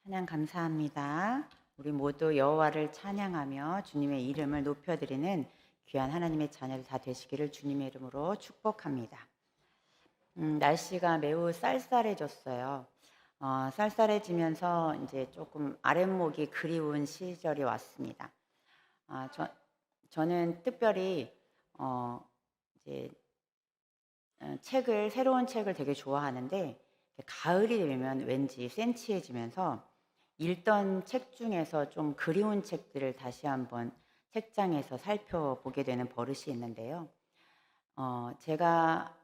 찬양 감사합니다. 우리 모두 여호와를 찬양하며 주님의 이름을 높여드리는 귀한 하나님의 자녀들 다 되시기를 주님의 이름으로 축복합니다. 날씨가 매우 쌀쌀해졌어요. 쌀쌀해지면서 이제 조금 아랫목이 그리운 시절이 왔습니다. 아, 저, 저는 특별히 어, 이제 새로운 책을 되게 좋아하는데 가을이 되면 왠지 센치해지면서 읽던 책 중에서 좀 그리운 책들을 다시 한번 책장에서 살펴보게 되는 버릇이 있는데요. 제가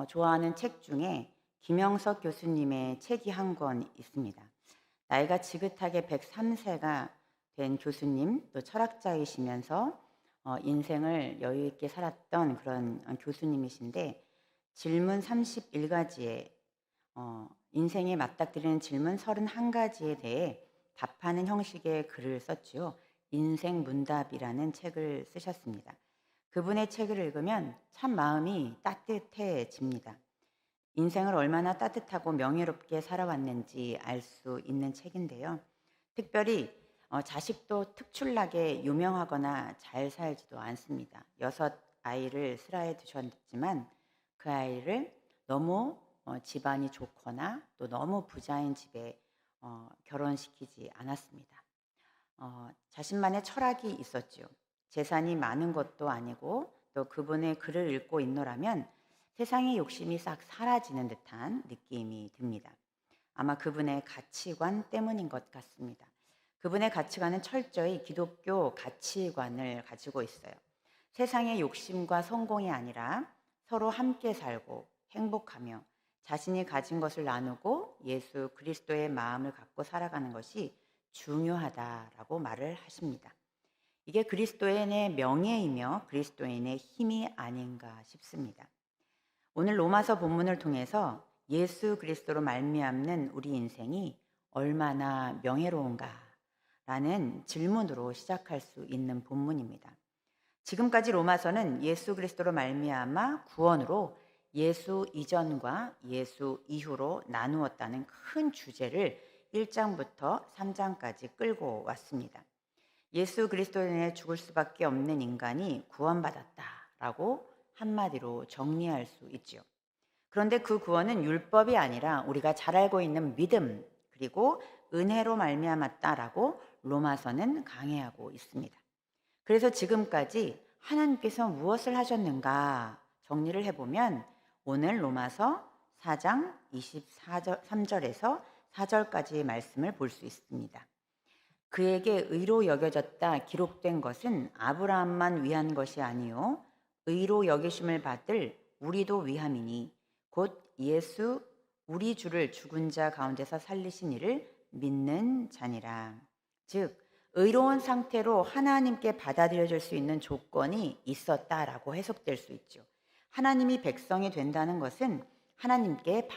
좋아하는 책 중에 김영석 교수님의 책이 한 권 있습니다. 나이가 지긋하게 103세가 된 교수님, 또 철학자이시면서 인생을 여유 있게 살았던 그런 교수님이신데 질문 31가지에 인생에 맞닥뜨리는 질문 31가지에 대해 답하는 형식의 글을 썼지요. 인생 문답이라는 책을 쓰셨습니다. 그분의 책을 읽으면 참 마음이 따뜻해집니다. 인생을 얼마나 따뜻하고 명예롭게 살아왔는지 알 수 있는 책인데요. 특별히 자식도 특출나게 유명하거나 잘 살지도 않습니다. 6아이를 슬하에 두셨지만 그 아이를 너무 집안이 좋거나 또 너무 부자인 집에 결혼시키지 않았습니다. 자신만의 철학이 있었지요. 재산이 많은 것도 아니고 또 그분의 글을 읽고 있노라면 세상의 욕심이 싹 사라지는 듯한 느낌이 듭니다. 아마 그분의 가치관 때문인 것 같습니다. 그분의 가치관은 철저히 기독교 가치관을 가지고 있어요. 세상의 욕심과 성공이 아니라 서로 함께 살고 행복하며 자신이 가진 것을 나누고 예수 그리스도의 마음을 갖고 살아가는 것이 중요하다라고 말을 하십니다. 이게 그리스도인의 명예이며 그리스도인의 힘이 아닌가 싶습니다. 오늘 로마서 본문을 통해서 예수 그리스도로 말미암는 우리 인생이 얼마나 명예로운가라는 질문으로 시작할 수 있는 본문입니다. 지금까지 로마서는 예수 그리스도로 말미암아 구원으로 예수 이전과 예수 이후로 나누었다는 큰 주제를 1장부터 3장까지 끌고 왔습니다. 예수 그리스도로 인해 죽을 수밖에 없는 인간이 구원받았다라고 한마디로 정리할 수 있지요. 그런데 그 구원은 율법이 아니라 우리가 잘 알고 있는 믿음 그리고 은혜로 말미암았다라고 로마서는 강해하고 있습니다. 그래서 지금까지 하나님께서 무엇을 하셨는가 정리를 해보면 오늘 로마서 4장 23절에서 4절까지의 말씀을 볼 수 있습니다. 그에게 의로 여겨졌다 기록된 것은 아브라함만 위한 것이 아니요 의로 여기심을 받을 우리도 위함이니 곧 예수 우리 주를 죽은 자 가운데서 살리신 이를 믿는 자니라. 즉 의로운 상태로 하나님께 받아들여질 수 있는 조건이 있었다라고 해석될 수 있죠. 하나님이 백성이 된다는 것은 하나님께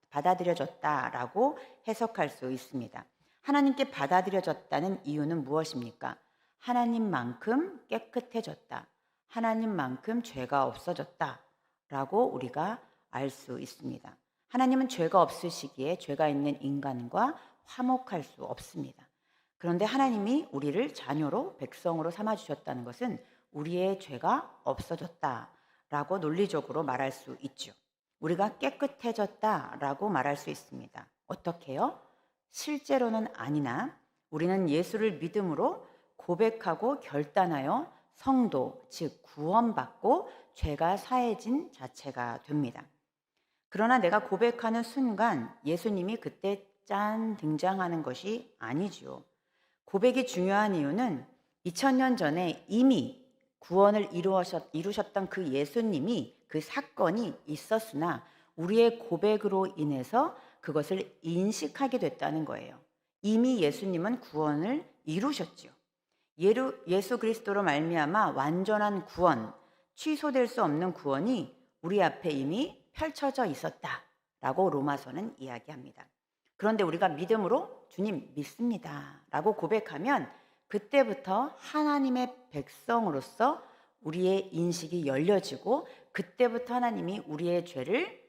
받아들여졌다라고 해석할 수 있습니다. 하나님께 받아들여졌다는 이유는 무엇입니까? 하나님만큼 깨끗해졌다. 하나님만큼 죄가 없어졌다라고 우리가 알 수 있습니다. 하나님은 죄가 없으시기에 죄가 있는 인간과 화목할 수 없습니다. 그런데 하나님이 우리를 자녀로 백성으로 삼아주셨다는 것은 우리의 죄가 없어졌다라고 논리적으로 말할 수 있죠. 우리가 깨끗해졌다라고 말할 수 있습니다. 어떻게요? 실제로는 아니나 우리는 예수를 믿음으로 고백하고 결단하여 성도, 즉 구원받고 죄가 사해진 자체가 됩니다. 그러나 내가 고백하는 순간 예수님이 그때 짠 등장하는 것이 아니지요. 고백이 중요한 이유는 2000년 전에 이미 구원을 이루셨던 그 예수님이 그 사건이 있었으나 우리의 고백으로 인해서 그것을 인식하게 됐다는 거예요. 이미 예수님은 구원을 이루셨죠. 예수 그리스도로 말미암아 완전한 구원, 취소될 수 없는 구원이 우리 앞에 이미 펼쳐져 있었다라고 로마서는 이야기합니다. 그런데 우리가 믿음으로 주님 믿습니다 라고 고백하면 그때부터 하나님의 백성으로서 우리의 인식이 열려지고 그때부터 하나님이 우리의 죄를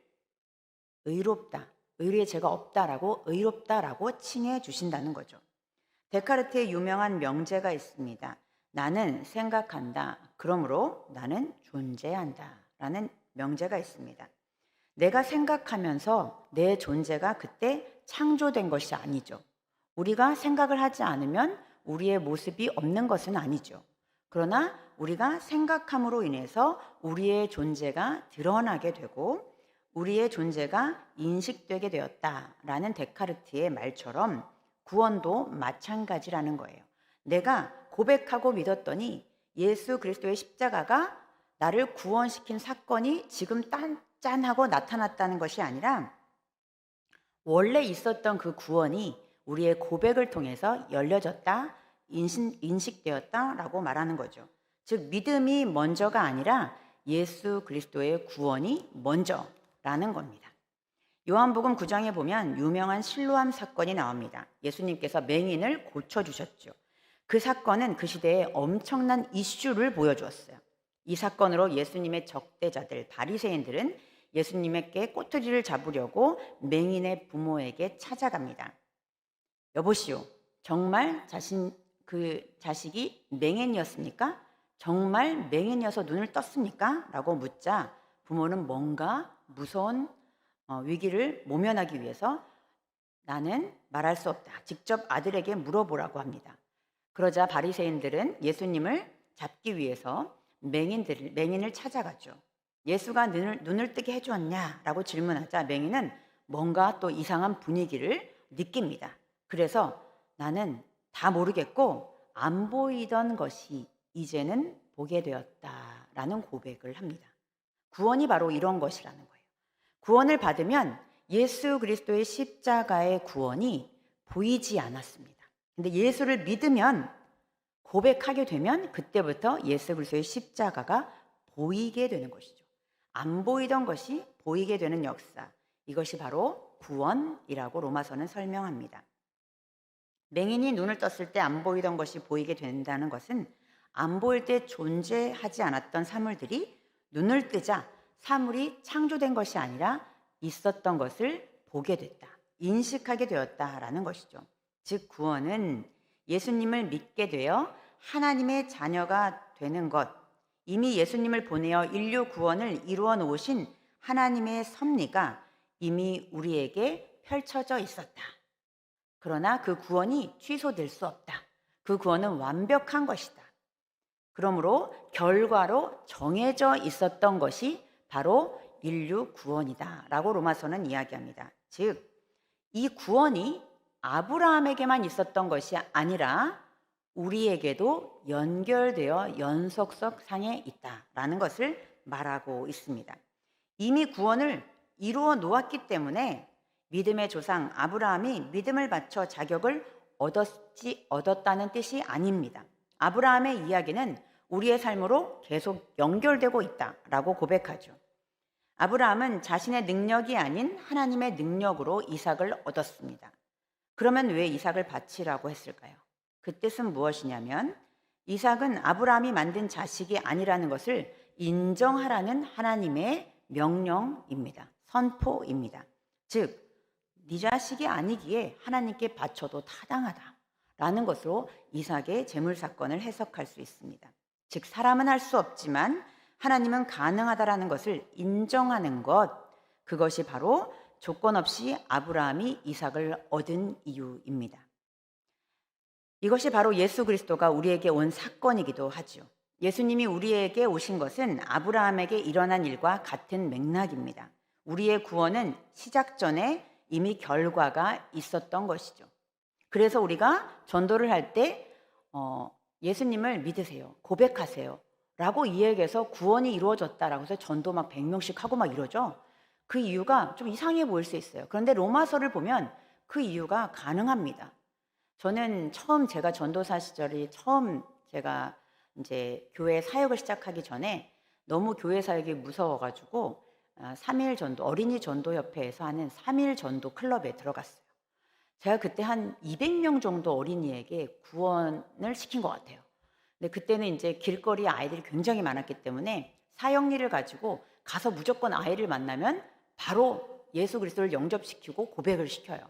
의롭다, 의리의 죄가 없다라고 의롭다라고 칭해 주신다는 거죠. 데카르트의 유명한 명제가 있습니다. 나는 생각한다. 그러므로 나는 존재한다. 라는 명제가 있습니다. 내가 생각하면서 내 존재가 그때 창조된 것이 아니죠. 우리가 생각을 하지 않으면 우리의 모습이 없는 것은 아니죠. 그러나 우리가 생각함으로 인해서 우리의 존재가 드러나게 되고 우리의 존재가 인식되게 되었다라는 데카르트의 말처럼 구원도 마찬가지라는 거예요. 내가 고백하고 믿었더니 예수 그리스도의 십자가가 나를 구원시킨 사건이 지금 짠하고 나타났다는 것이 아니라 원래 있었던 그 구원이 우리의 고백을 통해서 열려졌다, 인식되었다라고 말하는 거죠. 즉 믿음이 먼저가 아니라 예수 그리스도의 구원이 먼저라는 겁니다. 요한복음 9장에 보면 유명한 실로암 사건이 나옵니다. 예수님께서 맹인을 고쳐주셨죠. 그 사건은 그 시대에 엄청난 이슈를 보여주었어요. 이 사건으로 예수님의 적대자들, 바리새인들은 예수님에게 꼬투리를 잡으려고 맹인의 부모에게 찾아갑니다. 여보시오, 정말 그 자식이 맹인이었습니까? 정말 맹인이어서 눈을 떴습니까? 라고 묻자 부모는 뭔가 무서운 위기를 모면하기 위해서 나는 말할 수 없다. 직접 아들에게 물어보라고 합니다. 그러자 바리새인들은 예수님을 잡기 위해서 맹인을 찾아가죠. 예수가 눈을 뜨게 해주었냐라고 질문하자 맹인은 뭔가 또 이상한 분위기를 느낍니다. 그래서 나는 다 모르겠고 안 보이던 것이 이제는 보게 되었다라는 고백을 합니다. 구원이 바로 이런 것이라는 거예요. 구원을 받으면 예수 그리스도의 십자가의 구원이 보이지 않았습니다. 근데 예수를 믿으면 고백하게 되면 그때부터 예수 그리스도의 십자가가 보이게 되는 것이죠. 안 보이던 것이 보이게 되는 역사. 이것이 바로 구원이라고 로마서는 설명합니다. 맹인이 눈을 떴을 때 안 보이던 것이 보이게 된다는 것은 안 보일 때 존재하지 않았던 사물들이 눈을 뜨자 사물이 창조된 것이 아니라 있었던 것을 보게 됐다. 인식하게 되었다라는 것이죠. 즉 구원은 예수님을 믿게 되어 하나님의 자녀가 되는 것, 이미 예수님을 보내어 인류 구원을 이루어 놓으신 하나님의 섭리가 이미 우리에게 펼쳐져 있었다. 그러나 그 구원이 취소될 수 없다. 그 구원은 완벽한 것이다. 그러므로 결과로 정해져 있었던 것이 바로 인류 구원이다 라고 로마서는 이야기합니다. 즉 이 구원이 아브라함에게만 있었던 것이 아니라 우리에게도 연결되어 연속석 상에 있다라는 것을 말하고 있습니다. 이미 구원을 이루어 놓았기 때문에 믿음의 조상 아브라함이 믿음을 바쳐 자격을 얻었다는 뜻이 아닙니다. 아브라함의 이야기는 우리의 삶으로 계속 연결되고 있다라고 고백하죠. 아브라함은 자신의 능력이 아닌 하나님의 능력으로 이삭을 얻었습니다. 그러면 왜 이삭을 바치라고 했을까요? 그 뜻은 무엇이냐면 이삭은 아브라함이 만든 자식이 아니라는 것을 인정하라는 하나님의 명령입니다. 선포입니다. 즉, 네 자식이 아니기에 하나님께 바쳐도 타당하다라는 것으로 이삭의 제물 사건을 해석할 수 있습니다. 즉, 사람은 할 수 없지만 하나님은 가능하다라는 것을 인정하는 것, 그것이 바로 조건 없이 아브라함이 이삭을 얻은 이유입니다. 이것이 바로 예수 그리스도가 우리에게 온 사건이기도 하죠. 예수님이 우리에게 오신 것은 아브라함에게 일어난 일과 같은 맥락입니다. 우리의 구원은 시작 전에 이미 결과가 있었던 것이죠. 그래서 우리가 전도를 할 때 예수님을 믿으세요, 고백하세요 라고 이야기해서 구원이 이루어졌다라고 해서 전도 막 100명씩 하고 막 이러죠. 그 이유가 좀 이상해 보일 수 있어요. 그런데 로마서를 보면 그 이유가 가능합니다. 저는 제가 전도사 시절이 제가 이제 교회 사역을 시작하기 전에 너무 교회 사역이 무서워가지고 3일 전도, 어린이 전도협회에서 하는 3일 전도 클럽에 들어갔어요. 제가 그때 한 200명 정도 어린이에게 구원을 시킨 것 같아요. 근데 그때는 이제 길거리에 아이들이 굉장히 많았기 때문에 사역리를 가지고 가서 무조건 아이를 만나면 바로 예수 그리스도를 영접시키고 고백을 시켜요.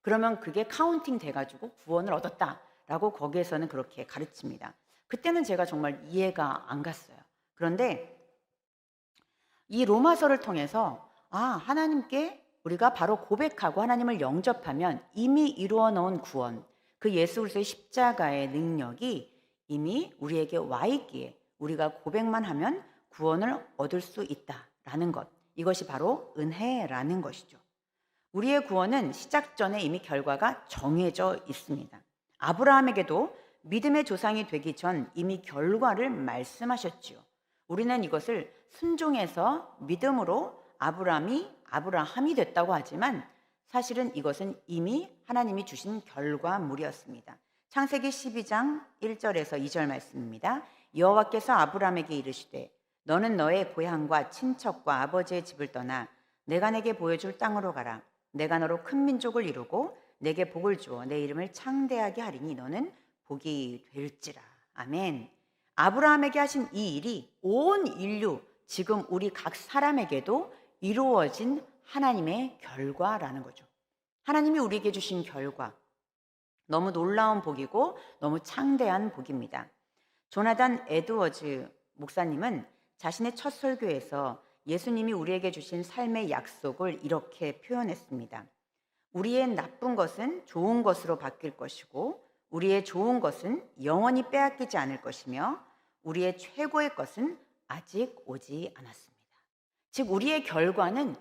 그러면 그게 카운팅 돼가지고 구원을 얻었다라고 거기에서는 그렇게 가르칩니다. 그때는 제가 정말 이해가 안 갔어요. 그런데 이 로마서를 통해서 하나님께 우리가 바로 고백하고 하나님을 영접하면 이미 이루어 놓은 구원, 그 예수 그리스도의 십자가의 능력이 이미 우리에게 와 있기에 우리가 고백만 하면 구원을 얻을 수 있다라는 것. 이것이 바로 은혜라는 것이죠. 우리의 구원은 시작 전에 이미 결과가 정해져 있습니다. 아브라함에게도 믿음의 조상이 되기 전 이미 결과를 말씀하셨지요. 우리는 이것을 순종해서 믿음으로 아브라함이 됐다고 하지만 사실은 이것은 이미 하나님이 주신 결과물이었습니다. 창세기 12장 1절에서 2절 말씀입니다. 여호와께서 아브라함에게 이르시되 너는 너의 고향과 친척과 아버지의 집을 떠나 내가 내게 보여줄 땅으로 가라. 내가 너로 큰 민족을 이루고 내게 복을 주어 내 이름을 창대하게 하리니 너는 복이 될지라. 아멘. 아브라함에게 하신 이 일이 온 인류, 지금 우리 각 사람에게도 이루어진 하나님의 결과라는 거죠. 하나님이 우리에게 주신 결과, 너무 놀라운 복이고 너무 창대한 복입니다. 조나단 에드워즈 목사님은 자신의 첫 설교에서 예수님이 우리에게 주신 삶의 약속을 이렇게 표현했습니다. 우리의 나쁜 것은 좋은 것으로 바뀔 것이고 우리의 좋은 것은 영원히 빼앗기지 않을 것이며 우리의 최고의 것은 아직 오지 않았습니다. 즉 우리의 결과는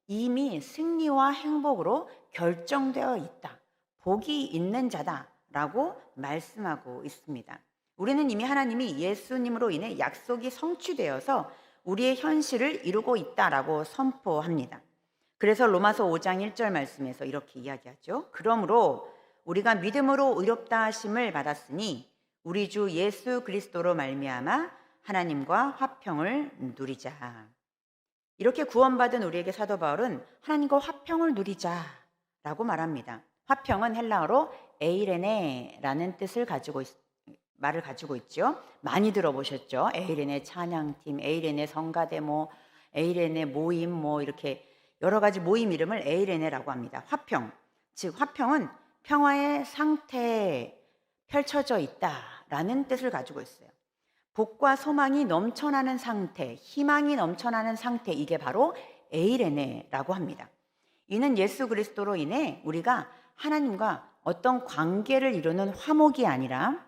이미 승리와 행복으로 결정되어 있다. 복이 있는 자다라고 말씀하고 있습니다. 우리는 이미 하나님이 예수님으로 인해 약속이 성취되어서 우리의 현실을 이루고 있다라고 선포합니다. 그래서 로마서 5장 1절 말씀에서 이렇게 이야기하죠. 그러므로 우리가 믿음으로 의롭다 하심을 받았으니 우리 주 예수 그리스도로 말미암아 하나님과 화평을 누리자. 이렇게 구원받은 우리에게 사도 바울은 하나님과 화평을 누리자라고 말합니다. 화평은 헬라어로 에이레네라는 뜻을 말을 가지고 있죠. 많이 들어보셨죠? 에이레네 찬양팀, 에이레네 성가대모, 에이레네 모임, 이렇게 여러 가지 모임 이름을 에이레네라고 합니다. 화평, 즉 화평은 평화의 상태에 펼쳐져 있다라는 뜻을 가지고 있어요. 복과 소망이 넘쳐나는 상태, 희망이 넘쳐나는 상태, 이게 바로 에이레네라고 합니다. 이는 예수 그리스도로 인해 우리가 하나님과 어떤 관계를 이루는 화목이 아니라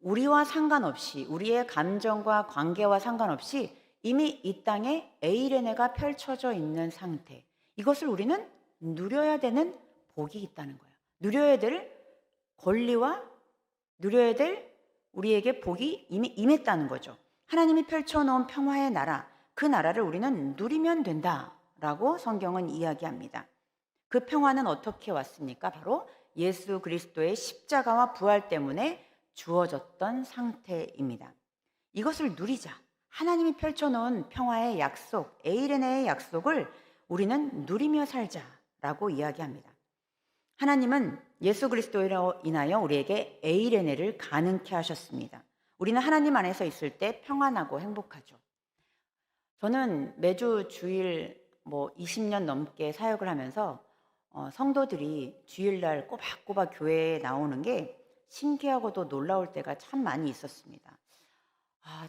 우리와 상관없이, 우리의 감정과 관계와 상관없이 이미 이 땅에 에이레네가 펼쳐져 있는 상태, 이것을 우리는 누려야 되는 복이 있다는 거예요. 누려야 될 권리와 누려야 될 우리에게 복이 이미 임했다는 거죠. 하나님이 펼쳐놓은 평화의 나라, 그 나라를 우리는 누리면 된다라고 성경은 이야기합니다. 그 평화는 어떻게 왔습니까? 바로 예수 그리스도의 십자가와 부활 때문에 주어졌던 상태입니다. 이것을 누리자. 하나님이 펼쳐놓은 평화의 약속, 에이레네의 약속을 우리는 누리며 살자라고 이야기합니다. 하나님은 예수 그리스도로 인하여 우리에게 에이레네를 가능케 하셨습니다. 우리는 하나님 안에서 있을 때 평안하고 행복하죠. 저는 매주 주일 20년 넘게 사역을 하면서 성도들이 주일날 꼬박꼬박 교회에 나오는 게 신기하고도 놀라울 때가 참 많이 있었습니다.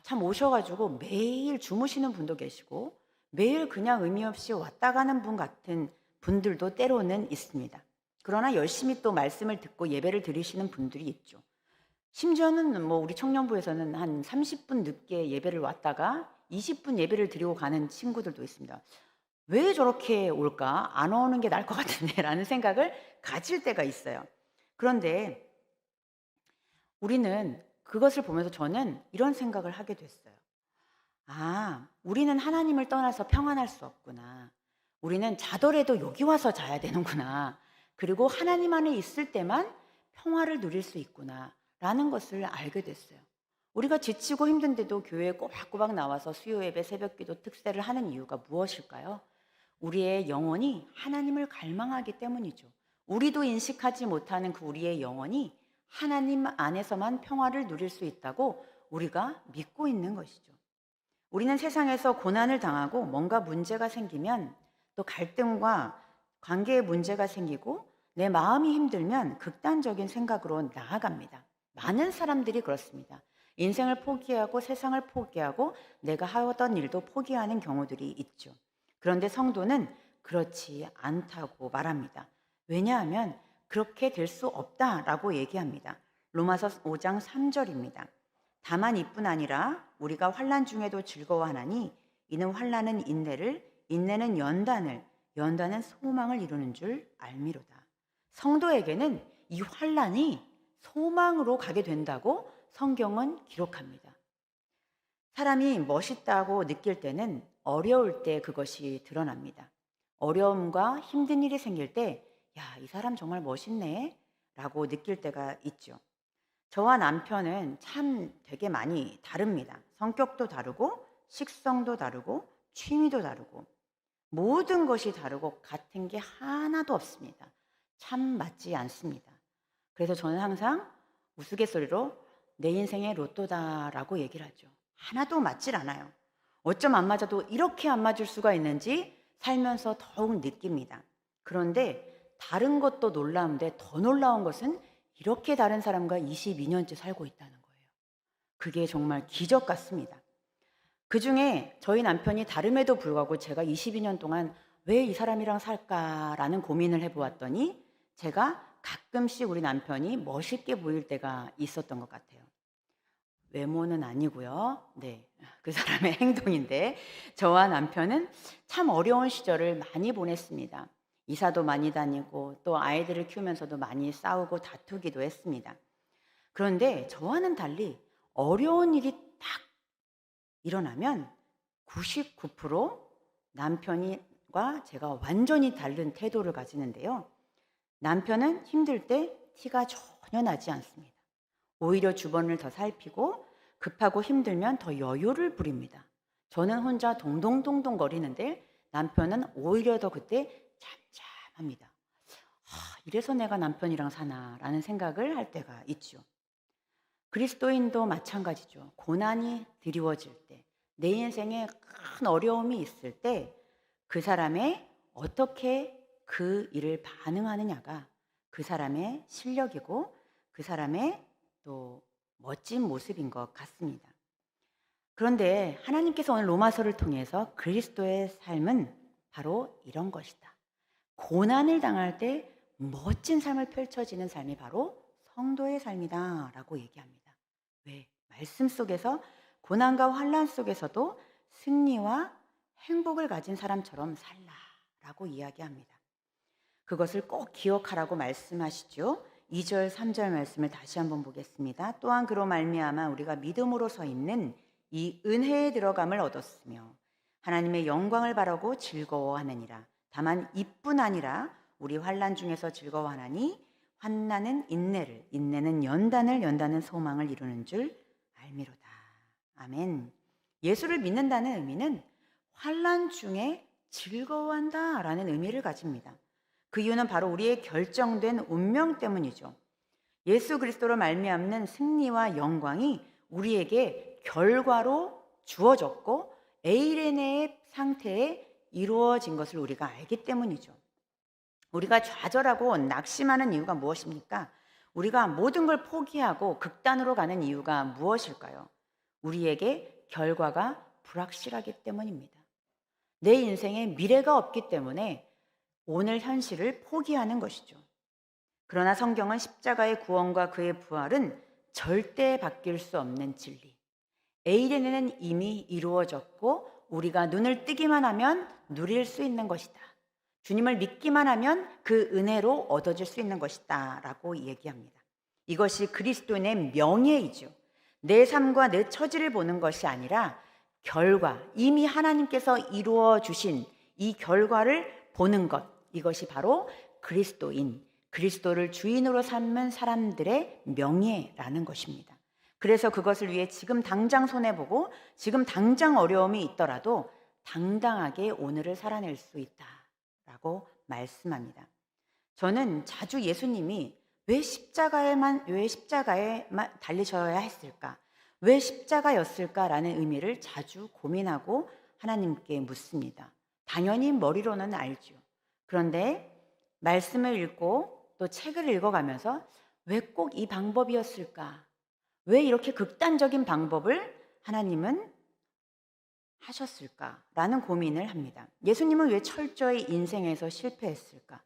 참 오셔가지고 매일 주무시는 분도 계시고 매일 그냥 의미 없이 왔다 가는 분 같은 분들도 때로는 있습니다. 그러나 열심히 또 말씀을 듣고 예배를 드리시는 분들이 있죠. 심지어는 우리 청년부에서는 한 30분 늦게 예배를 왔다가 20분 예배를 드리고 가는 친구들도 있습니다. 왜 저렇게 올까? 안 오는 게 나을 것 같은데 라는 생각을 가질 때가 있어요. 그런데 우리는 그것을 보면서 저는 이런 생각을 하게 됐어요. 우리는 하나님을 떠나서 평안할 수 없구나. 우리는 자더라도 여기 와서 자야 되는구나. 그리고 하나님 안에 있을 때만 평화를 누릴 수 있구나 라는 것을 알게 됐어요. 우리가 지치고 힘든데도 교회에 꼬박꼬박 나와서 수요 예배, 새벽 기도, 특세를 하는 이유가 무엇일까요? 우리의 영혼이 하나님을 갈망하기 때문이죠. 우리도 인식하지 못하는 그 우리의 영혼이 하나님 안에서만 평화를 누릴 수 있다고 우리가 믿고 있는 것이죠. 우리는 세상에서 고난을 당하고 뭔가 문제가 생기면 또 갈등과 관계에 문제가 생기고 내 마음이 힘들면 극단적인 생각으로 나아갑니다. 많은 사람들이 그렇습니다. 인생을 포기하고 세상을 포기하고 내가 하던 일도 포기하는 경우들이 있죠. 그런데 성도는 그렇지 않다고 말합니다. 왜냐하면 그렇게 될 수 없다라고 얘기합니다. 로마서 5장 3절입니다. 다만 이뿐 아니라 우리가 환난 중에도 즐거워하나니 이는 환난은 인내를, 인내는 연단을, 연단은 소망을 이루는 줄 알미로다. 성도에게는 이 환난이 소망으로 가게 된다고 성경은 기록합니다. 사람이 멋있다고 느낄 때는 어려울 때 그것이 드러납니다. 어려움과 힘든 일이 생길 때, 야, 이 사람 정말 멋있네 라고 느낄 때가 있죠. 저와 남편은 참 되게 많이 다릅니다. 성격도 다르고, 식성도 다르고, 취미도 다르고, 모든 것이 다르고 같은 게 하나도 없습니다. 참 맞지 않습니다. 그래서 저는 항상 우스갯소리로 내 인생의 로또다라고 얘기를 하죠. 하나도 맞질 않아요. 어쩜 안 맞아도 이렇게 안 맞을 수가 있는지 살면서 더욱 느낍니다. 그런데 다른 것도 놀라운데 더 놀라운 것은 이렇게 다른 사람과 22년째 살고 있다는 거예요. 그게 정말 기적 같습니다. 그중에 저희 남편이 다름에도 불구하고 제가 22년 동안 왜 이 사람이랑 살까라는 고민을 해보았더니 제가 가끔씩 우리 남편이 멋있게 보일 때가 있었던 것 같아요. 외모는 아니고요. 네, 그 사람의 행동인데 저와 남편은 참 어려운 시절을 많이 보냈습니다. 이사도 많이 다니고 또 아이들을 키우면서도 많이 싸우고 다투기도 했습니다. 그런데 저와는 달리 어려운 일이 딱 일어나면 99% 남편과 제가 완전히 다른 태도를 가지는데요. 남편은 힘들 때 티가 전혀 나지 않습니다. 오히려 주변을 더 살피고 급하고 힘들면 더 여유를 부립니다. 저는 혼자 동동동동 거리는데 남편은 오히려 더 그때 잠잠합니다. 이래서 내가 남편이랑 사나라는 생각을 할 때가 있죠. 그리스도인도 마찬가지죠. 고난이 드리워질 때, 내 인생에 큰 어려움이 있을 때 그 사람의 어떻게 그 일을 반응하느냐가 그 사람의 실력이고 그 사람의 또 멋진 모습인 것 같습니다. 그런데 하나님께서 오늘 로마서를 통해서 그리스도의 삶은 바로 이런 것이다. 고난을 당할 때 멋진 삶을 펼쳐지는 삶이 바로 성도의 삶이다 라고 얘기합니다. 왜? 말씀 속에서 고난과 환난 속에서도 승리와 행복을 가진 사람처럼 살라 라고 이야기합니다. 그것을 꼭 기억하라고 말씀하시죠. 2절 3절 말씀을 다시 한번 보겠습니다. 또한 그로 말미암아 우리가 믿음으로 서 있는 이 은혜에 들어감을 얻었으며 하나님의 영광을 바라고 즐거워하느니라. 다만 이뿐 아니라 우리 환난 중에서 즐거워하나니 환난은 인내를, 인내는 연단을, 연단은 소망을 이루는 줄 알미로다. 아멘. 예수를 믿는다는 의미는 환난 중에 즐거워한다라는 의미를 가집니다. 그 이유는 바로 우리의 결정된 운명 때문이죠. 예수 그리스도로 말미암는 승리와 영광이 우리에게 결과로 주어졌고 에이레네의 상태에 이루어진 것을 우리가 알기 때문이죠. 우리가 좌절하고 낙심하는 이유가 무엇입니까? 우리가 모든 걸 포기하고 극단으로 가는 이유가 무엇일까요? 우리에게 결과가 불확실하기 때문입니다. 내 인생에 미래가 없기 때문에 오늘 현실을 포기하는 것이죠. 그러나 성경은 십자가의 구원과 그의 부활은 절대 바뀔 수 없는 진리. 에이레네는 이미 이루어졌고 우리가 눈을 뜨기만 하면 누릴 수 있는 것이다. 주님을 믿기만 하면 그 은혜로 얻어질 수 있는 것이다 라고 얘기합니다. 이것이 그리스도인의 명예이죠. 내 삶과 내 처지를 보는 것이 아니라 결과, 이미 하나님께서 이루어 주신 이 결과를 보는 것, 이것이 바로 그리스도인, 그리스도를 주인으로 삼는 사람들의 명예라는 것입니다. 그래서 그것을 위해 지금 당장 손해보고 지금 당장 어려움이 있더라도 당당하게 오늘을 살아낼 수 있다라고 말씀합니다. 저는 자주 예수님이 왜 십자가에만 달리셔야 했을까? 왜 십자가였을까라는 의미를 자주 고민하고 하나님께 묻습니다. 당연히 머리로는 알죠. 그런데 말씀을 읽고 또 책을 읽어가면서 왜 꼭 이 방법이었을까? 왜 이렇게 극단적인 방법을 하나님은 하셨을까? 라는 고민을 합니다. 예수님은 왜 철저히 인생에서 실패했을까?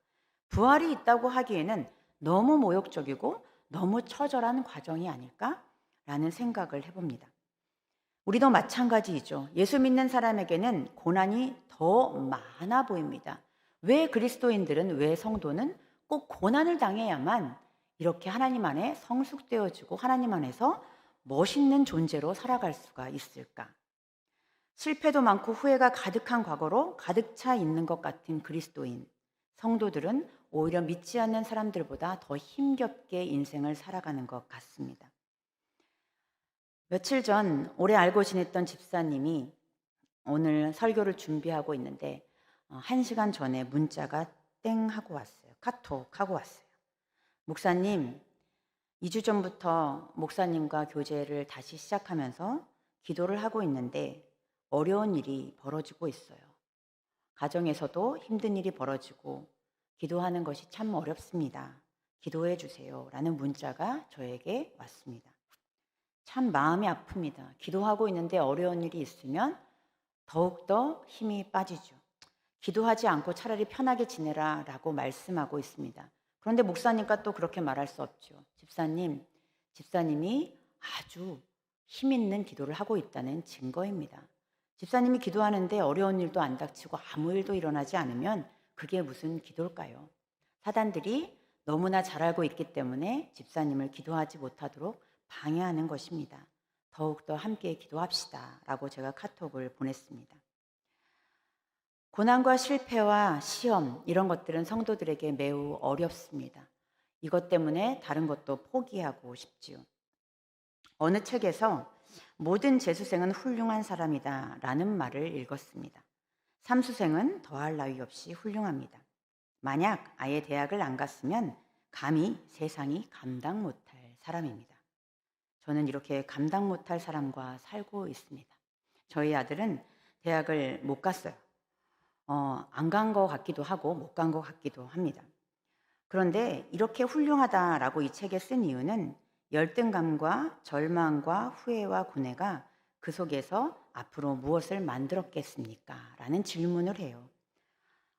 부활이 있다고 하기에는 너무 모욕적이고 너무 처절한 과정이 아닐까? 라는 생각을 해봅니다. 우리도 마찬가지이죠. 예수 믿는 사람에게는 고난이 더 많아 보입니다. 왜 그리스도인들은, 왜 성도는 꼭 고난을 당해야만 이렇게 하나님 안에 성숙되어지고 하나님 안에서 멋있는 존재로 살아갈 수가 있을까? 실패도 많고 후회가 가득한 과거로 가득 차 있는 것 같은 그리스도인, 성도들은 오히려 믿지 않는 사람들보다 더 힘겹게 인생을 살아가는 것 같습니다. 며칠 전 오래 알고 지냈던 집사님이 오늘 설교를 준비하고 있는데 1시간 전에 문자가 땡 하고 왔어요. 카톡 하고 왔어요. 목사님, 2주 전부터 목사님과 교제를 다시 시작하면서 기도를 하고 있는데 어려운 일이 벌어지고 있어요. 가정에서도 힘든 일이 벌어지고 기도하는 것이 참 어렵습니다. 기도해 주세요. 라는 문자가 저에게 왔습니다. 참 마음이 아픕니다. 기도하고 있는데 어려운 일이 있으면 더욱더 힘이 빠지죠. 기도하지 않고 차라리 편하게 지내라 라고 말씀하고 있습니다. 그런데 목사님과 또 그렇게 말할 수 없죠. 집사님이 아주 힘 있는 기도를 하고 있다는 증거입니다. 집사님이 기도하는데 어려운 일도 안 닥치고 아무 일도 일어나지 않으면 그게 무슨 기도일까요? 사단들이 너무나 잘 알고 있기 때문에 집사님을 기도하지 못하도록 방해하는 것입니다. 더욱더 함께 기도합시다 라고 제가 카톡을 보냈습니다. 고난과 실패와 시험, 이런 것들은 성도들에게 매우 어렵습니다. 이것 때문에 다른 것도 포기하고 싶지요. 어느 책에서 모든 재수생은 훌륭한 사람이다 라는 말을 읽었습니다. 삼수생은 더할 나위 없이 훌륭합니다. 만약 아예 대학을 안 갔으면 감히 세상이 감당 못할 사람입니다. 저는 이렇게 감당 못할 사람과 살고 있습니다. 저희 아들은 대학을 못 갔어요. 안 간 것 같기도 하고 못 간 것 같기도 합니다. 그런데 이렇게 훌륭하다라고 이 책에 쓴 이유는 열등감과 절망과 후회와 고뇌가 그 속에서 앞으로 무엇을 만들었겠습니까? 라는 질문을 해요.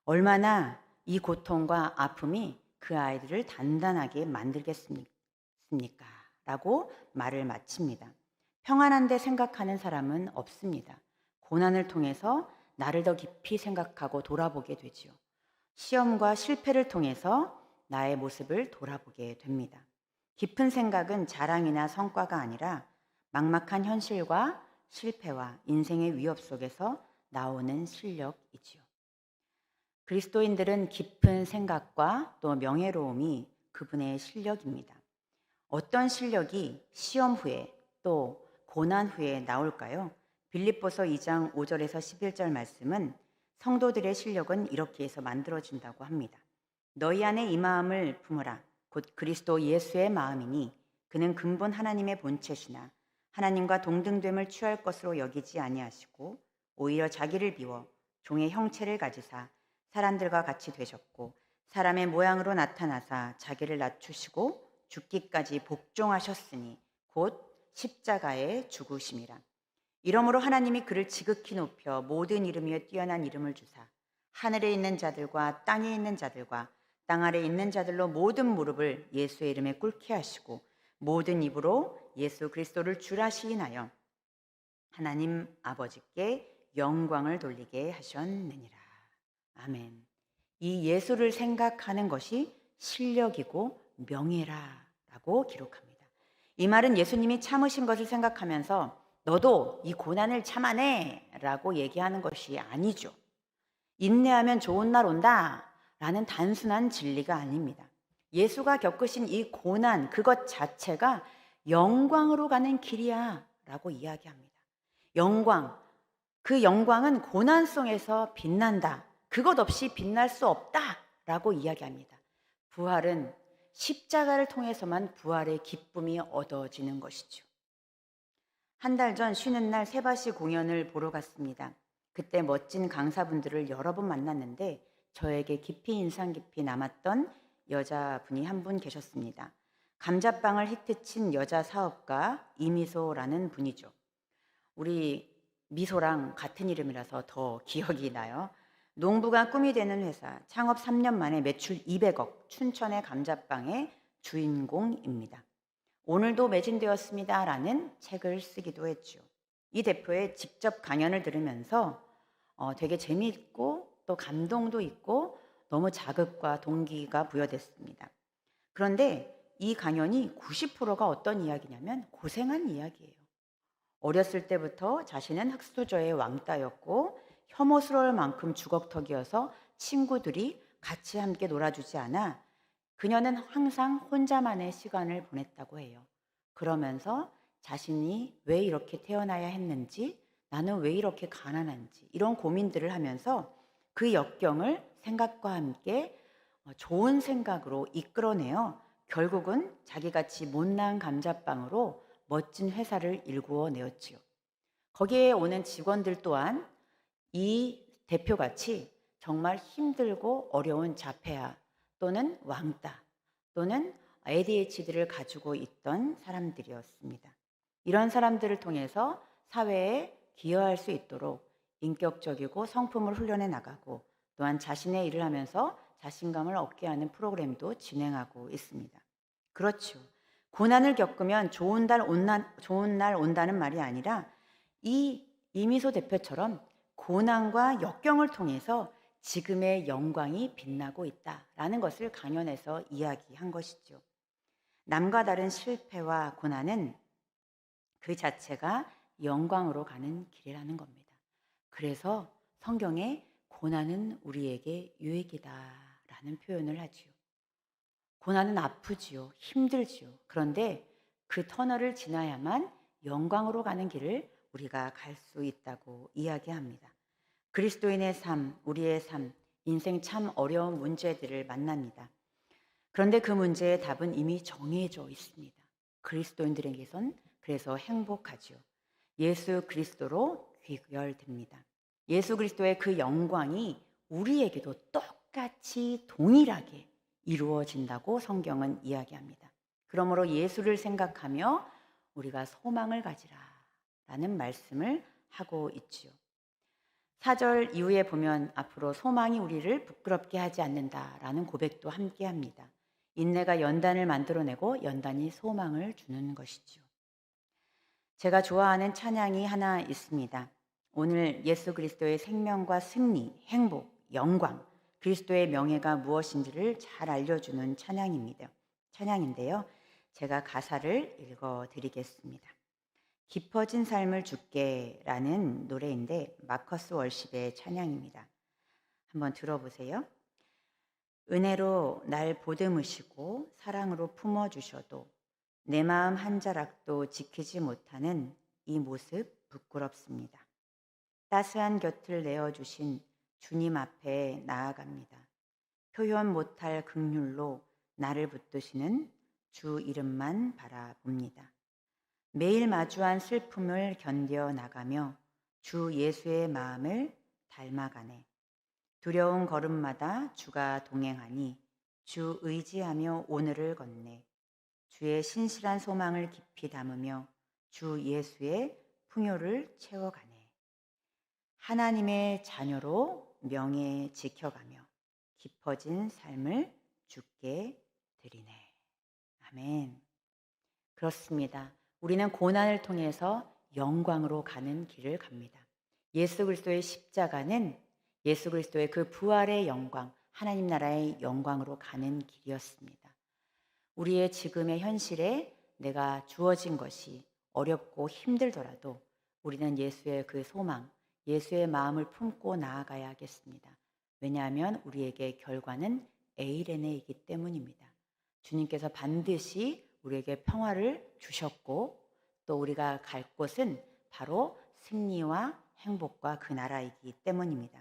얼마나 이 고통과 아픔이 그 아이들을 단단하게 만들겠습니까? 라고 말을 마칩니다. 평안한데 생각하는 사람은 없습니다. 고난을 통해서 나를 더 깊이 생각하고 돌아보게 되지요. 시험과 실패를 통해서 나의 모습을 돌아보게 됩니다. 깊은 생각은 자랑이나 성과가 아니라 막막한 현실과 실패와 인생의 위협 속에서 나오는 실력이지요. 그리스도인들은 깊은 생각과 또 명예로움이 그분의 실력입니다. 어떤 실력이 시험 후에 또 고난 후에 나올까요? 빌립보서 2장 5절에서 11절 말씀은 성도들의 실력은 이렇게 해서 만들어진다고 합니다. 너희 안에 이 마음을 품으라. 곧 그리스도 예수의 마음이니 그는 근본 하나님의 본체시나 하나님과 동등됨을 취할 것으로 여기지 아니하시고 오히려 자기를 비워 종의 형체를 가지사 사람들과 같이 되셨고 사람의 모양으로 나타나사 자기를 낮추시고 죽기까지 복종하셨으니 곧 십자가에 죽으심이라. 이러므로 하나님이 그를 지극히 높여 모든 이름 위에 뛰어난 이름을 주사 하늘에 있는 자들과 땅에 있는 자들과 땅 아래 있는 자들로 모든 무릎을 예수의 이름에 꿇게 하시고 모든 입으로 예수 그리스도를 주라 시인하여 하나님 아버지께 영광을 돌리게 하셨느니라. 아멘. 이 예수를 생각하는 것이 실력이고 명예라라고 기록합니다. 이 말은 예수님이 참으신 것을 생각하면서 너도 이 고난을 참아내 라고 얘기하는 것이 아니죠. 인내하면 좋은 날 온다 라는 단순한 진리가 아닙니다. 예수가 겪으신 이 고난 그것 자체가 영광으로 가는 길이야 라고 이야기합니다. 영광, 그 영광은 고난 속에서 빛난다. 그것 없이 빛날 수 없다 라고 이야기합니다. 부활은 십자가를 통해서만 부활의 기쁨이 얻어지는 것이죠. 한 달 전 쉬는 날 세바시 공연을 보러 갔습니다. 그때 멋진 강사분들을 여러 번 만났는데 저에게 깊이 인상 깊이 남았던 여자분이 한 분 계셨습니다. 감자빵을 히트친 여자 사업가 이미소라는 분이죠. 우리 미소랑 같은 이름이라서 더 기억이 나요. 농부가 꿈이 되는 회사, 창업 3년 만에 매출 200억, 춘천의 감자빵의 주인공입니다. 오늘도 매진되었습니다라는 책을 쓰기도 했죠. 이 대표의 직접 강연을 들으면서 되게 재미있고 또 감동도 있고 너무 자극과 동기가 부여됐습니다. 그런데 이 강연이 90%가 어떤 이야기냐면 고생한 이야기예요. 어렸을 때부터 자신은 흙수저의 왕따였고 혐오스러울 만큼 주걱턱이어서 친구들이 같이 함께 놀아주지 않아 그녀는 항상 혼자만의 시간을 보냈다고 해요. 그러면서 자신이 왜 이렇게 태어나야 했는지, 나는 왜 이렇게 가난한지 이런 고민들을 하면서 그 역경을 생각과 함께 좋은 생각으로 이끌어내어 결국은 자기같이 못난 감자빵으로 멋진 회사를 일구어 내었지요. 거기에 오는 직원들 또한 이 대표같이 정말 힘들고 어려운 자폐아 또는 왕따 또는 ADHD를 가지고 있던 사람들이었습니다. 이런 사람들을 통해서 사회에 기여할 수 있도록 인격적이고 성품을 훈련해 나가고 또한 자신의 일을 하면서 자신감을 얻게 하는 프로그램도 진행하고 있습니다. 그렇죠. 고난을 겪으면 좋은 날 온다는 말이 아니라 이 이미소 대표처럼 고난과 역경을 통해서 지금의 영광이 빛나고 있다라는 것을 강연에서 이야기한 것이죠. 남과 다른 실패와 고난은 그 자체가 영광으로 가는 길이라는 겁니다. 그래서 성경에 고난은 우리에게 유익이다라는 표현을 하지요. 고난은 아프지요. 힘들지요. 그런데 그 터널을 지나야만 영광으로 가는 길을 우리가 갈 수 있다고 이야기합니다. 그리스도인의 삶, 우리의 삶, 인생 참 어려운 문제들을 만납니다. 그런데 그 문제의 답은 이미 정해져 있습니다. 그리스도인들에게선 그래서 행복하지요. 예수 그리스도로 귀결됩니다. 예수 그리스도의 그 영광이 우리에게도 똑같이 동일하게 이루어진다고 성경은 이야기합니다. 그러므로 예수를 생각하며 우리가 소망을 가지라 라는 말씀을 하고 있지요. 4절 이후에 보면 앞으로 소망이 우리를 부끄럽게 하지 않는다라는 고백도 함께 합니다. 인내가 연단을 만들어내고 연단이 소망을 주는 것이지요. 제가 좋아하는 찬양이 하나 있습니다. 오늘 예수 그리스도의 생명과 승리, 행복, 영광, 그리스도의 명예가 무엇인지를 잘 알려주는 찬양인데요. 제가 가사를 읽어드리겠습니다. 깊어진 삶을 주께라는 노래인데 마커스 월십의 찬양입니다. 한번 들어보세요. 은혜로 날 보듬으시고 사랑으로 품어주셔도 내 마음 한 자락도 지키지 못하는 이 모습 부끄럽습니다. 따스한 곁을 내어주신 주님 앞에 나아갑니다. 표현 못할 긍휼로 나를 붙드시는 주 이름만 바라봅니다. 매일 마주한 슬픔을 견뎌 나가며 주 예수의 마음을 닮아가네. 두려운 걸음마다 주가 동행하니 주 의지하며 오늘을 걷네. 주의 신실한 소망을 깊이 담으며 주 예수의 풍요를 채워가네. 하나님의 자녀로 명예 지켜가며 깊어진 삶을 주께 드리네. 아멘. 그렇습니다. 우리는 고난을 통해서 영광으로 가는 길을 갑니다. 예수 그리스도의 십자가는 예수 그리스도의 그 부활의 영광, 하나님 나라의 영광으로 가는 길이었습니다. 우리의 지금의 현실에 내가 주어진 것이 어렵고 힘들더라도 우리는 예수의 그 소망, 예수의 마음을 품고 나아가야겠습니다. 왜냐하면 우리에게 결과는 에이레네이기 때문입니다. 주님께서 반드시 우리에게 평화를 주셨고 또 우리가 갈 곳은 바로 승리와 행복과 그 나라이기 때문입니다.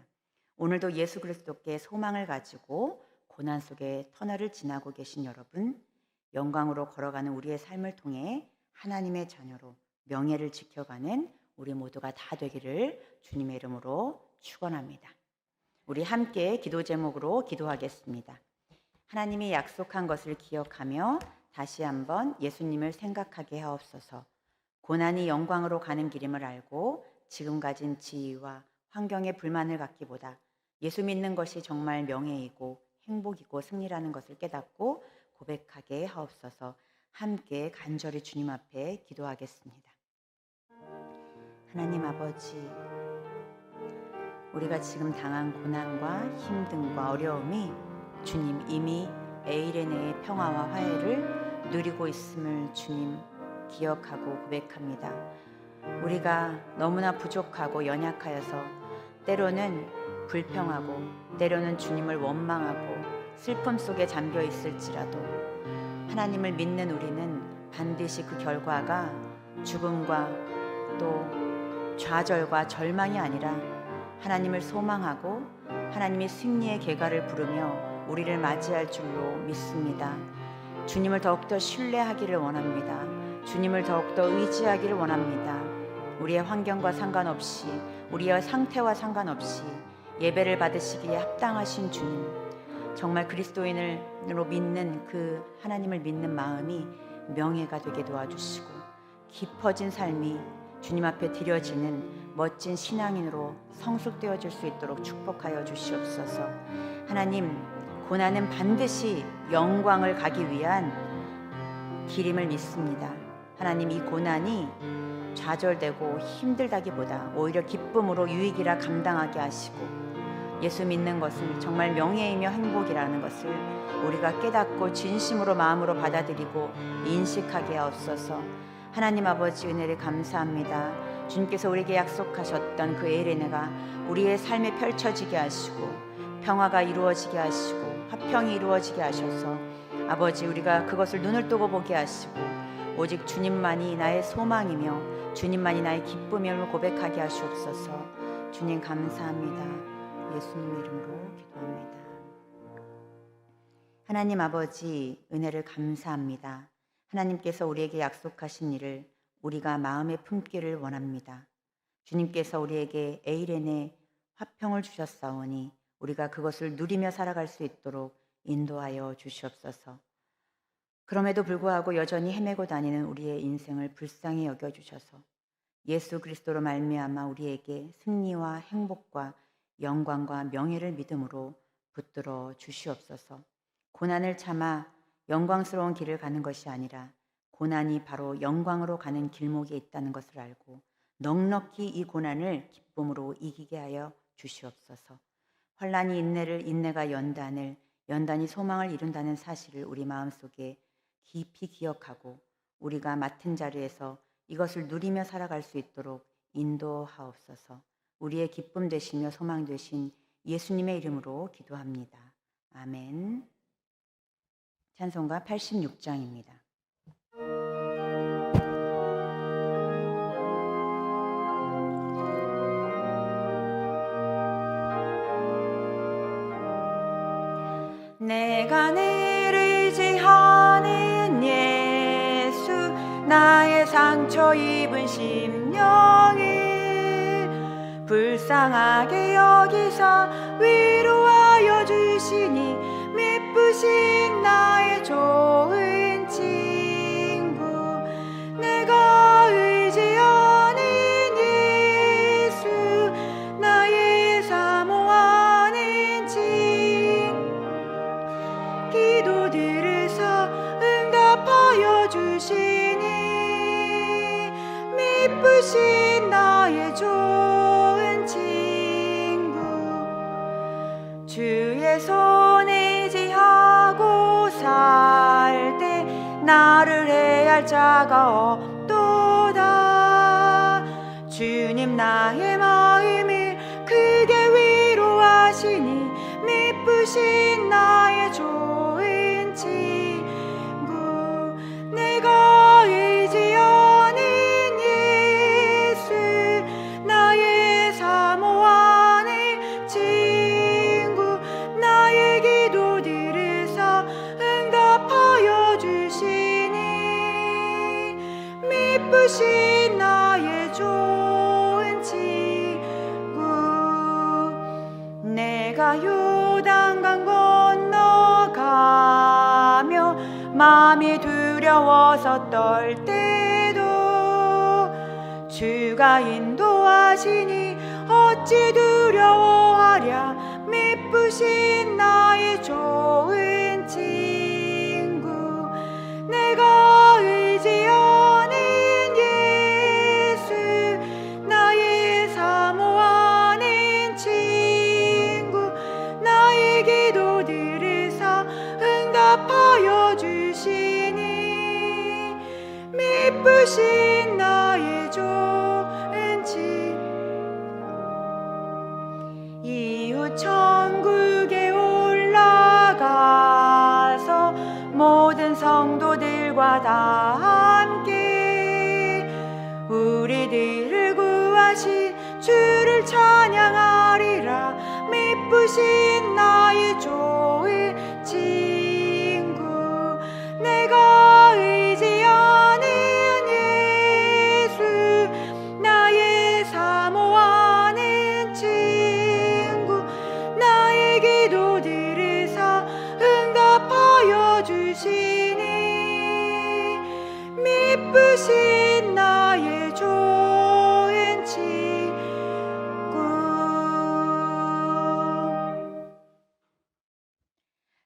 오늘도 예수 그리스도께 소망을 가지고 고난 속의 터널을 지나고 계신 여러분, 영광으로 걸어가는 우리의 삶을 통해 하나님의 자녀로 명예를 지켜가는 우리 모두가 다 되기를 주님의 이름으로 축원합니다. 우리 함께 기도 제목으로 기도하겠습니다. 하나님이 약속한 것을 기억하며 다시 한번 예수님을 생각하게 하옵소서. 고난이 영광으로 가는 길임을 알고 지금 가진 지위와 환경에 불만을 갖기보다 예수 믿는 것이 정말 명예이고 행복이고 승리라는 것을 깨닫고 고백하게 하옵소서. 함께 간절히 주님 앞에 기도하겠습니다. 하나님 아버지, 우리가 지금 당한 고난과 힘듦과 어려움이 주님 이미 에이레네의 평화와 화해를 누리고 있음을 주님 기억하고 고백합니다. 우리가 너무나 부족하고 연약하여서 때로는 불평하고 때로는 주님을 원망하고 슬픔 속에 잠겨 있을지라도 하나님을 믿는 우리는 반드시 그 결과가 죽음과 또 좌절과 절망이 아니라 하나님을 소망하고 하나님의 승리의 계가를 부르며 우리를 맞이할 줄로 믿습니다. 주님을 더욱더 신뢰하기를 원합니다. 주님을 더욱더 의지하기를 원합니다. 우리의 환경과 상관없이 우리의 상태와 상관없이 예배를 받으시기에 합당하신 주님, 정말 그리스도인으로 믿는 그 하나님을 믿는 마음이 명예가 되게 도와주시고 깊어진 삶이 주님 앞에 드려지는 멋진 신앙인으로 성숙되어질 수 있도록 축복하여 주시옵소서. 하나님, 고난은 반드시 영광을 가기 위한 길임을 믿습니다. 하나님, 이 고난이 좌절되고 힘들다기보다 오히려 기쁨으로 유익이라 감당하게 하시고 예수 믿는 것은 정말 명예이며 행복이라는 것을 우리가 깨닫고 진심으로 마음으로 받아들이고 인식하게 하옵소서. 하나님 아버지, 은혜를 감사합니다. 주님께서 우리에게 약속하셨던 그 에이레네가 우리의 삶에 펼쳐지게 하시고 평화가 이루어지게 하시고 화평이 이루어지게 하셔서 아버지, 우리가 그것을 눈을 뜨고 보게 하시고 오직 주님만이 나의 소망이며 주님만이 나의 기쁨임을 고백하게 하시옵소서. 주님 감사합니다. 예수님의 이름으로 기도합니다. 하나님 아버지, 은혜를 감사합니다. 하나님께서 우리에게 약속하신 일을 우리가 마음에 품기를 원합니다. 주님께서 우리에게 에이레네 화평을 주셨사오니 우리가 그것을 누리며 살아갈 수 있도록 인도하여 주시옵소서. 그럼에도 불구하고 여전히 헤매고 다니는 우리의 인생을 불쌍히 여겨주셔서 예수 그리스도로 말미암아 우리에게 승리와 행복과 영광과 명예를 믿음으로 붙들어 주시옵소서. 고난을 참아 영광스러운 길을 가는 것이 아니라 고난이 바로 영광으로 가는 길목에 있다는 것을 알고 넉넉히 이 고난을 기쁨으로 이기게 하여 주시옵소서. 환난이 인내를, 인내가 연단을, 연단이 소망을 이룬다는 사실을 우리 마음속에 깊이 기억하고 우리가 맡은 자리에서 이것을 누리며 살아갈 수 있도록 인도하옵소서. 우리의 기쁨 되시며 소망 되신 예수님의 이름으로 기도합니다. 아멘. 찬송가 86장입니다. 내가 늘 의지하는 예수, 나의 상처 입은 심령을 불쌍하게 여기사 위로하여 주시니 미쁘신 나의 좋은 친구. 내가 의지하는 예수, 나의 사모하는 친구. 기도 들으사 응답하여 주시니 미쁘신 나의 좋은 친구. 주의 손 의지하고 살 때 나를 해할 자가 없도다. 주님 나의 마음을 크게 위로하시니 미쁘신 나의 좋은 친구. 내가 의지하는 예수, 나의 사모하는 친구. 나의 기도 들으사 응답하여 주시니 미쁘신 나의 좋은 친구. 내가 마음이 두려워서 떨 때도 주가 인도하시니 어찌 두려워하랴. 미쁘신 나의 좋은 친구, 내가 의지하는 예수, 나의 사모하는 친구, 나의 기도 들으사 응답하여 주시니 미쁘신 나의 좋은 친구. 이후 천국에 올라가서 모든 성도들과 다 함께 우리들을 구하신 주를 찬양하리라. 미쁘신 나의 좋은 친구, 내가 의지하는 예수, 나의 사모하는 친구, 나의 기도 들으사 응답하여 주시니 미쁘신 나의 좋은 친구.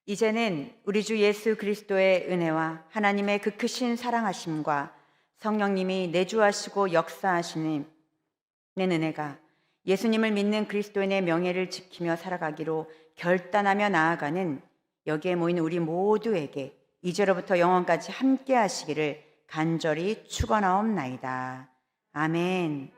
이제는 우리 주 예수 그리스도의 은혜와 하나님의 그 크신 사랑하심과 성령님이 내주하시고 역사하시는 은혜가 예수님을 믿는 그리스도인의 명예를 지키며 살아가기로 결단하며 나아가는 여기에 모인 우리 모두에게 이제로부터 영원까지 함께 하시기를 간절히 축원하옵나이다. 아멘.